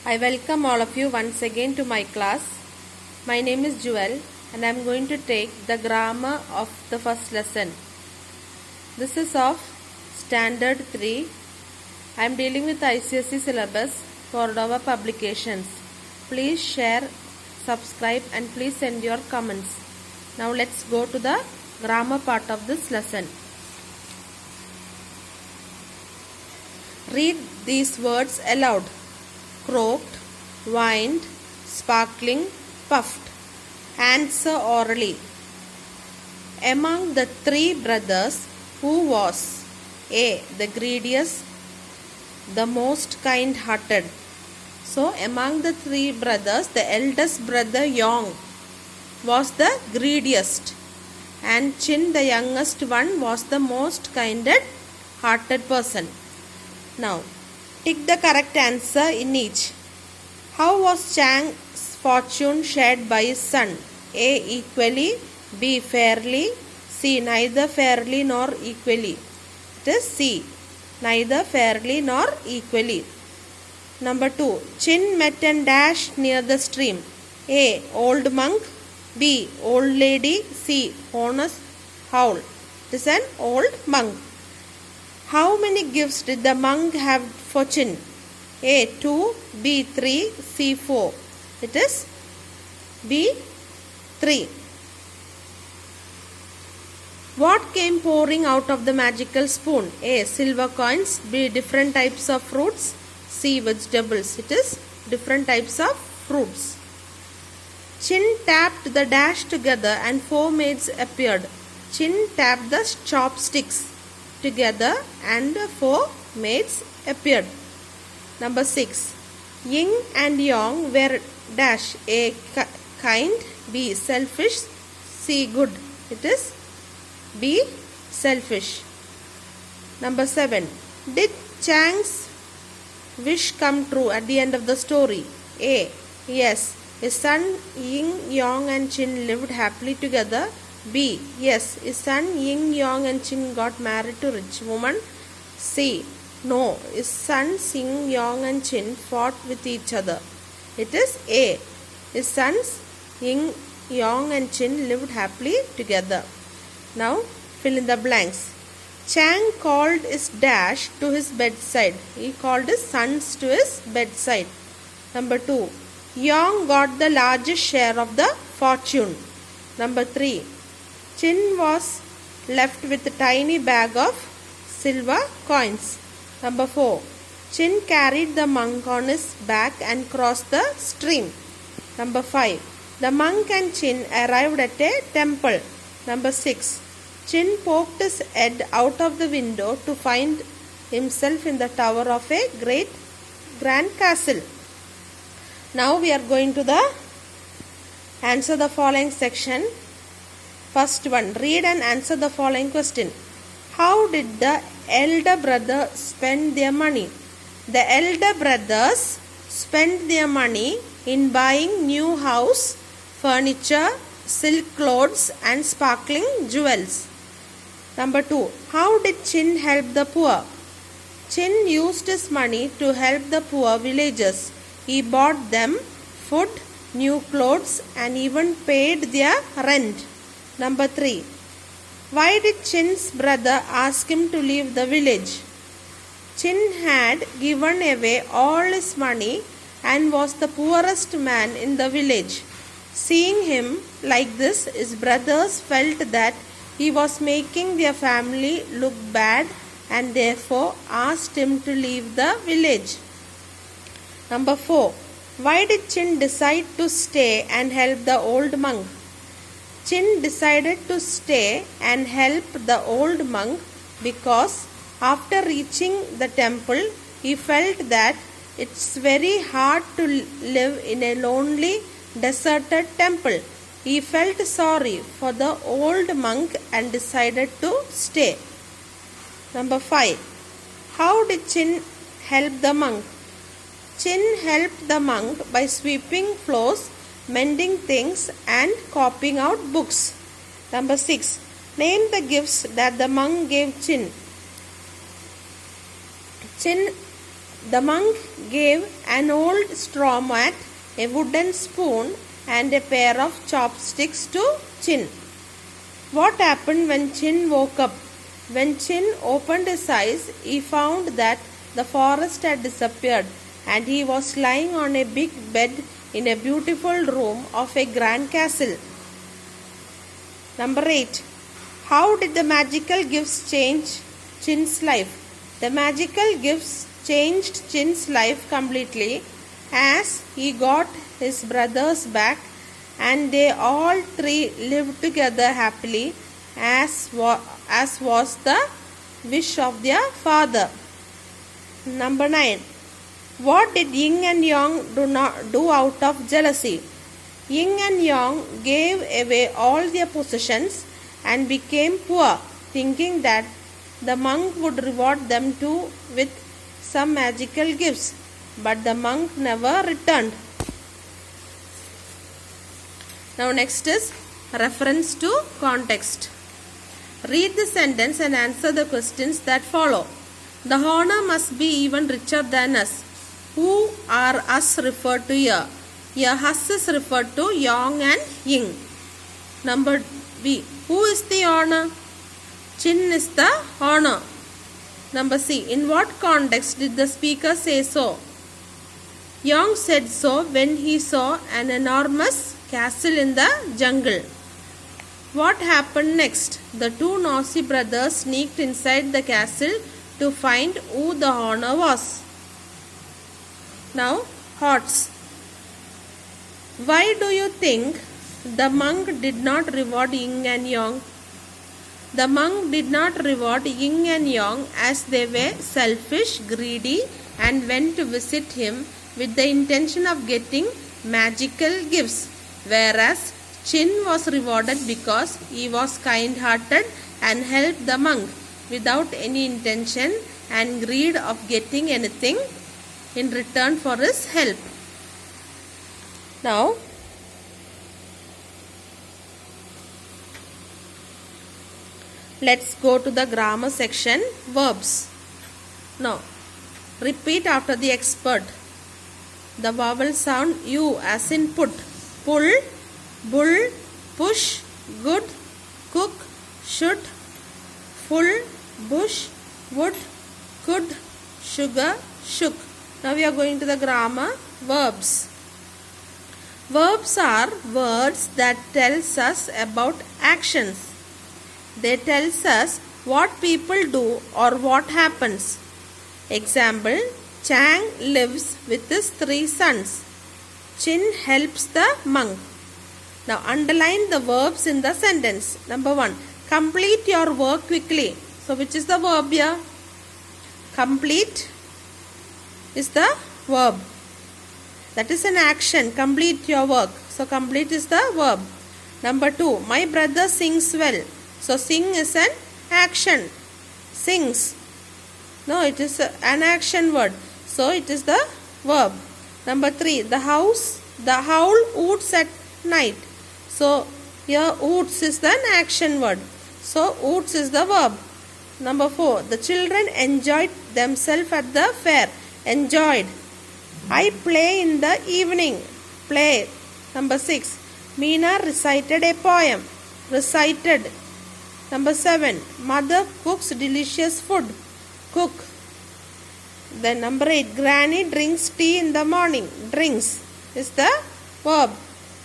I welcome all of you once again to my class. My name is Jewel and I am going to take the grammar of the first lesson. This is of Standard 3. I am dealing with ICSE syllabus for our publications. Please share, subscribe and please send your comments. Now let's go to the grammar part of this lesson. Read these words aloud. Croaked, whined, sparkling, puffed. Answer orally. Among the three brothers, who was A. the greediest, the most kind-hearted? So, among the three brothers, the eldest brother Yong was the greediest, and Chin, the youngest one, was the most kind-hearted person. Now, tick the correct answer in each. How was Chang's fortune shared by his son? A. equally, B. fairly, C. neither fairly nor equally. It is C. Neither fairly nor equally. Number 2. Chin met and dashed near the stream. A. old monk, B. old lady, C. honest owl. It is an old monk. How many gifts did the monk have for Chin? A. 2, B. 3, C. 4. It is B. 3. What came pouring out of the magical spoon? A. silver coins, B. different types of fruits, C. vegetables. It is different types of fruits. Chin tapped the dash together and four maids appeared. Chin tapped the chopsticks together and four maids appeared. Number 6. Yin and Yang were dash. A. kind, B. selfish, C. good. It is B. selfish. Number 7. Did Chang's wish come true at the end of the story? A. yes. His son Yin, Yang and Chin lived happily together. B. yes. His son Yin, Yang and Chin got married to rich woman. C. no. His sons Yin, Yang and Chin fought with each other. It is A. His sons Yin, Yang and Chin lived happily together. Now fill in the blanks. Chang called his dash to his bedside. He called his sons to his bedside. Number 2. Yang got the largest share of the fortune. Number 3. Chin was left with a tiny bag of silver coins. Number 4. Chin carried the monk on his back and crossed the stream. Number 5. The monk and Chin arrived at a temple. Number 6. Chin poked his head out of the window to find himself in the tower of a grand castle. Now we are going to answer the following section. First one, read and answer the following question. How did the elder brother spend their money? The elder brothers spent their money in buying new house, furniture, silk clothes and sparkling jewels. Number 2. How did Chin help the poor? Chin used his money to help the poor villagers. He bought them food, new clothes and even paid their rent. Number 3. Why did Chin's brother ask him to leave the village? Chin had given away all his money and was the poorest man in the village. Seeing him like this, his brothers felt that he was making their family look bad and therefore asked him to leave the village. Number 4. Why did Chin decide to stay and help the old monk? Chin decided to stay and help the old monk because after reaching the temple, he felt that it's very hard to live in a lonely, deserted temple. He felt sorry for the old monk and decided to stay. Number 5. How did Chin help the monk? Chin helped the monk by sweeping floors, mending things and copying out books. Number 6. Name the gifts that the monk gave Chin. Chin The monk gave an old straw mat, a wooden spoon, and a pair of chopsticks to Chin. What happened when Chin woke up? When Chin opened his eyes, he found that the forest had disappeared and he was lying on a big bed in a beautiful room of a grand castle. Number 8. How did the magical gifts change Chin's life? The magical gifts changed Chin's life completely as he got his brothers back and they all three lived together happily as was the wish of their father. Number 9. What did Yin and Yang do out of jealousy? Yin and Yang gave away all their possessions and became poor, thinking that the monk would reward them too with some magical gifts. But the monk never returned. Now next is reference to context. Read the sentence and answer the questions that follow. The honor must be even richer than us. Who are us referred to here? Here us is referred to Yang and Yin. Number B. Who is the honor? Chin is the honor. Number C. In what context did the speaker say so? Yang said so when he saw an enormous castle in the jungle. What happened next? The two Nosy brothers sneaked inside the castle to find who the honor was. Now, hearts. Why do you think the monk did not reward Yin and Yang? The monk did not reward Yin and Yang as they were selfish, greedy, and went to visit him with the intention of getting magical gifts, whereas Chin was rewarded because he was kind-hearted and helped the monk without any intention and greed of getting anything in return for his help. Now, let's go to the grammar section, verbs. Now, repeat after the expert. The vowel sound U as in put, pull, bull, push, good, cook, should, full, bush, would, could, sugar, shook. Now we are going to the grammar, verbs. Verbs are words that tells us about actions. They tells us what people do or what happens. Example, Chang lives with his 3 sons. Chin helps the monk. Now underline the verbs in the sentence. Number 1, complete your work quickly. So which is the verb here? Complete is the verb. That is an action. Complete your work. So complete is the verb. Number 2, my brother sings well. So sing is an action. Sings. No, it is an action word. So it is the verb. Number 3, the owl hoots at night. So here hoots is the action word. So hoots is the verb. Number 4, the children enjoyed themselves at the fair. Enjoyed. I play in the evening. Play. Number 6, Meena recited a poem. Recited. Number 7, mother cooks delicious food. Cook. Then number 8, Granny drinks tea in the morning. Drinks is the verb.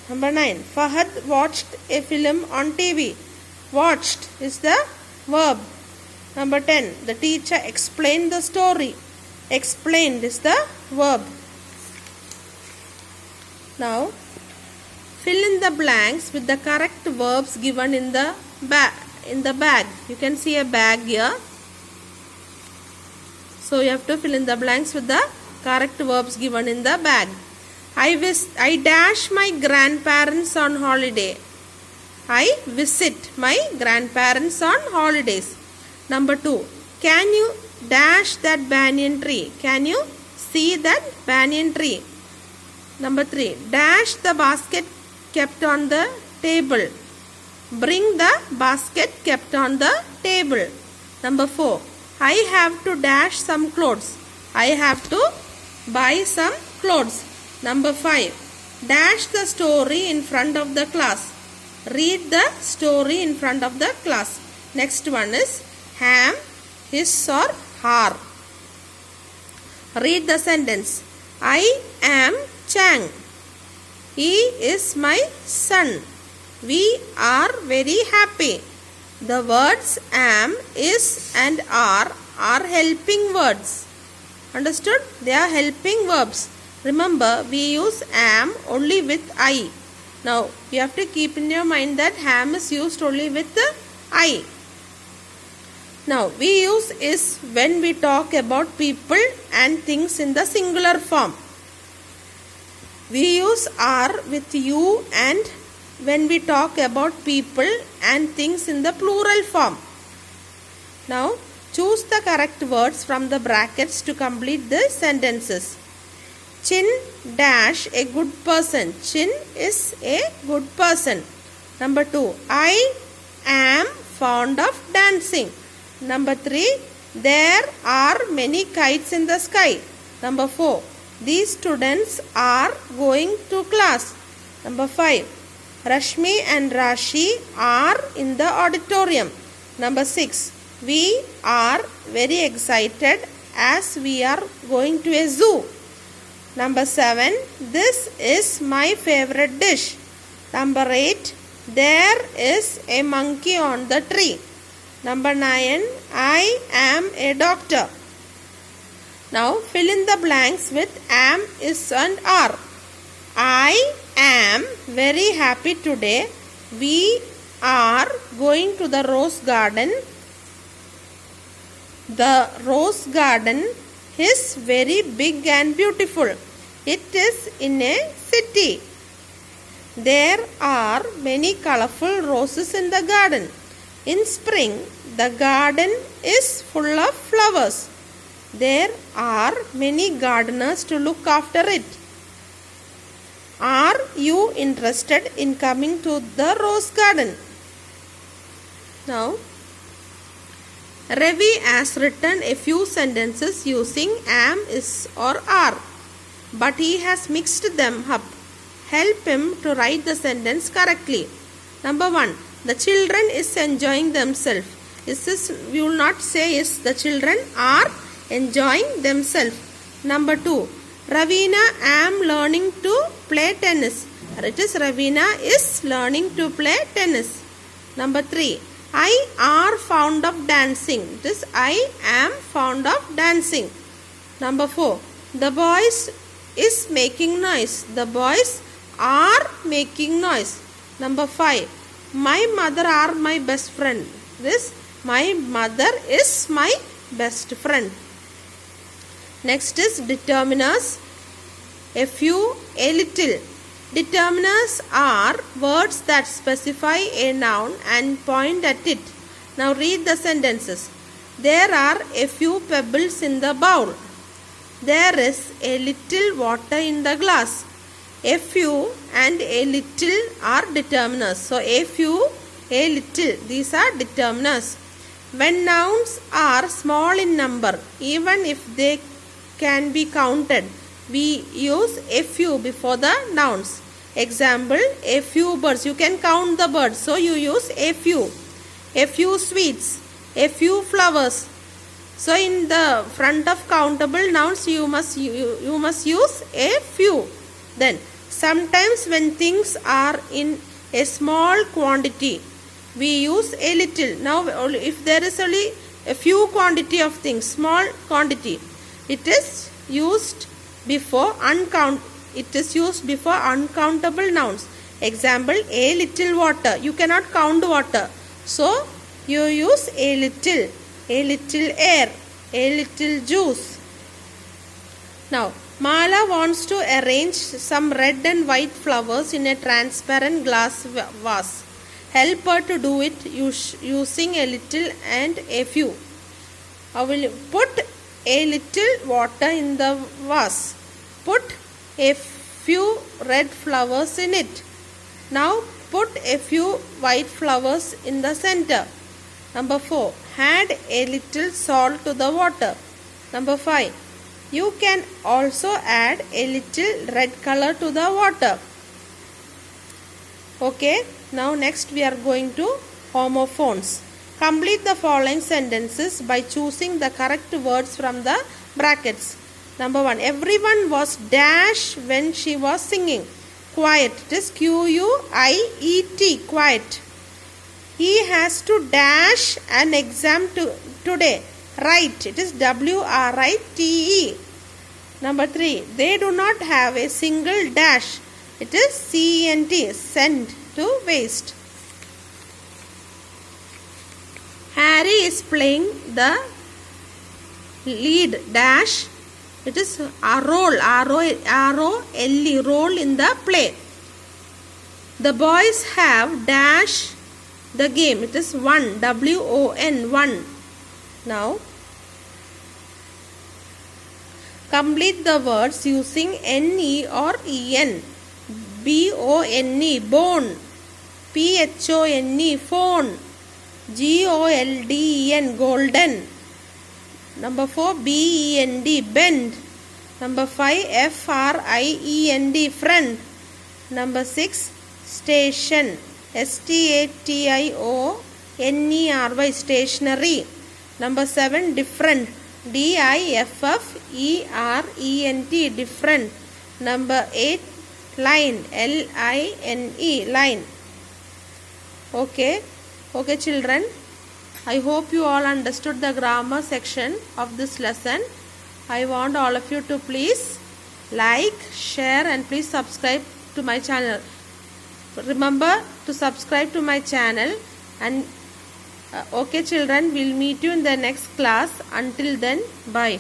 Number 9, Fahad watched a film on TV. Watched is the verb. Number 10, the teacher explained the story. Explained is the verb. Now, fill in the blanks with the correct verbs given in the bag. You can see a bag here. So you have to fill in the blanks with the correct verbs given in the bag. I dash my grandparents on holiday. I visit my grandparents on holidays. Number 2, can you dash that banyan tree? Can you see that banyan tree? Number 3, dash the basket kept on the table. Bring the basket kept on the table. Number 4, I have to dash some clothes. I have to buy some clothes. Number 5. Dash the story in front of the class. Read the story in front of the class. Next one is ham, his or her. Read the sentence. I am Chang. He is my son. We are very happy. The words am, is and are helping words. Understood? They are helping verbs. Remember, we use am only with I. Now, you have to keep in your mind that ham is used only with I. Now, we use is when we talk about people and things in the singular form. We use are with you and when we talk about people and things in the plural form. Now, choose the correct words from the brackets to complete the sentences. Chin dash a good person. Chin is a good person. Number 2. I am fond of dancing. Number 3. There are many kites in the sky. Number 4. These students are going to class. Number 5. Rashmi and Rashi are in the auditorium. Number 6. We are very excited as we are going to a zoo. Number 7. This is my favorite dish. Number 8. There is a monkey on the tree. Number 9. I am a doctor. Now fill in the blanks with am, is and are. I am very happy today. We are going to the rose garden. The rose garden is very big and beautiful. It is in a city. There are many colorful roses in the garden. In spring, the garden is full of flowers. There are many gardeners to look after it. Are you interested in coming to the rose garden? Now, Ravi has written a few sentences using am, is or are, but he has mixed them up. Help him to write the sentence correctly. Number 1. The children is enjoying themselves. We will not say is. The children are enjoying themselves. Number 2. Ravina am learning to play tennis. It is Ravina is learning to play tennis. Number 3. I are fond of dancing. It is I am fond of dancing. Number 4. The boys is making noise. The boys are making noise. Number 5. My mother are my best friend. This my mother is my best friend. Next is determiners. A few, a little. Determiners are words that specify a noun and point at it. Now read the sentences. There are a few pebbles in the bowl. There is a little water in the glass. A few and a little are determiners. So a few, a little, these are determiners. When nouns are small in number, even if they can be counted, we use a few before the nouns. Example, a few birds. You can count the birds, so you use a few. A few sweets, a few flowers. So in the front of countable nouns, you must use a few. Then sometimes when things are in a small quantity, we use a little. Now if there is only a few quantity of things, small quantity, it is used before uncountable nouns. Example, a little water. You cannot count water, so you use a little air, a little juice. Now Mala wants to arrange some red and white flowers in a transparent glass vase. Help her to do it using a little and a few. I will put a little water in the vase. Put a few red flowers in it. Now put a few white flowers in the center. Number 4. Add a little salt to the water. Number 5. You can also add a little red color to the water. Okay, now next we are going to homophones. Complete the following sentences by choosing the correct words from the brackets. Number 1. Everyone was dash when she was singing. Quiet. It is Q-U-I-E-T. Quiet. He has to dash an exam today. Write. It is W-R-I-T-E. Number 3. They do not have a single dash. It is C-E-N-T. Sent to waste. Harry is playing the lead dash. It is a role, R-O-L-E, role in the play. The boys have dash the game. It is won, W-O-N, won. Now, complete the words using N-E or E-N. B-O-N-E, bone. P-H-O-N-E, phone. G-O-L-D-E-N, golden. Number 4, B-E-N-D, bend. Number 5, F-R-I-E-N-D, friend. Number 6, station. S-T-A-T-I-O-N-E-R-Y, stationery. Number 7, different. D-I-F-F-E-R-E-N-T, different. Number 8, line. L-I-N-E, line. Okay children, I hope you all understood the grammar section of this lesson. I want all of you to please like, share and please subscribe to my channel. Remember to subscribe to my channel and okay children, we'll meet you in the next class. Until then, bye.